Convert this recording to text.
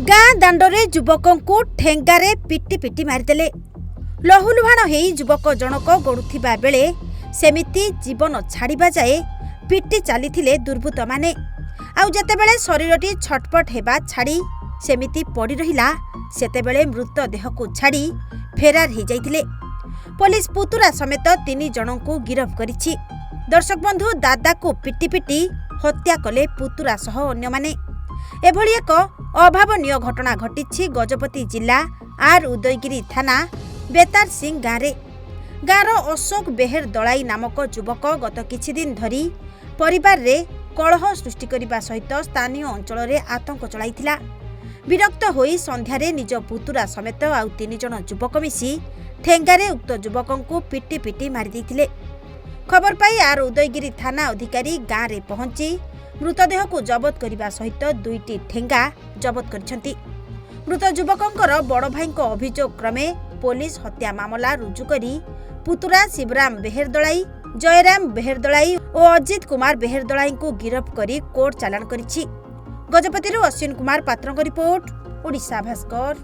गाँ दाण्डरे युवकଙ୍କୁ ठेंगारे पिटी पिटी मारिदेले। लहुलुहाण हेई युवक जनक गड़ुथिबा बेले सेमिति जीवन छाड़िबा जाए पिटी चलीथिले दुर्बृत्त माने। आउ जेतेबेले शरीरटी छटपट हेबा छाड़ी सेमिति पड़ी रहिला सेतेबेले मृतदेह को छाड़ी फेरार हो जाइथिले। पुलिस पुतुरा समेत 3 जनଙ୍କୁ गिरफ करिछि। दर्शक बंधु दादा को पिटी पिटी हत्या कले पुतुरा सह अन्य माने। एभली एक अभावनीय घटना घटिछि गजपति जिला आर उदयगिरी थाना बेतार सिंह गाँव। गाँवर अशोक बेहेर दलाई नामक युवक गत किछि दिन धरी परिवार रे कलह सृष्टि करने सहित स्थानीय अंचल में आतंक चलाइथिला। विरक्त होई संध्यारे निज पुतुरा समेत आउ 3 जन युवक मिसी ठेंगारे उक्त युवकଙ୍କୁ पिटी पिटी मारि दैथिले। खबर पाई आर उदयगिरी थाना अधिकारी गाँव में पहुंची मृतदेह को जबत करने सहित 2टी ठेंगा जबत करिसेंती। मृत युवकंकर बड़ भाई अभियोग क्रमे पुलिस हत्या मामला रुजु करी पुतुरा शिवराम बेहेरदलाई, जयराम बेहेरदलाई और अजित कुमार बेहेरदलाई को गिरफ्त करी कोर्ट चालान करिछि। गजपति अश्विन कुमार पात्र रिपोर्ट, ओडिशा भास्कर।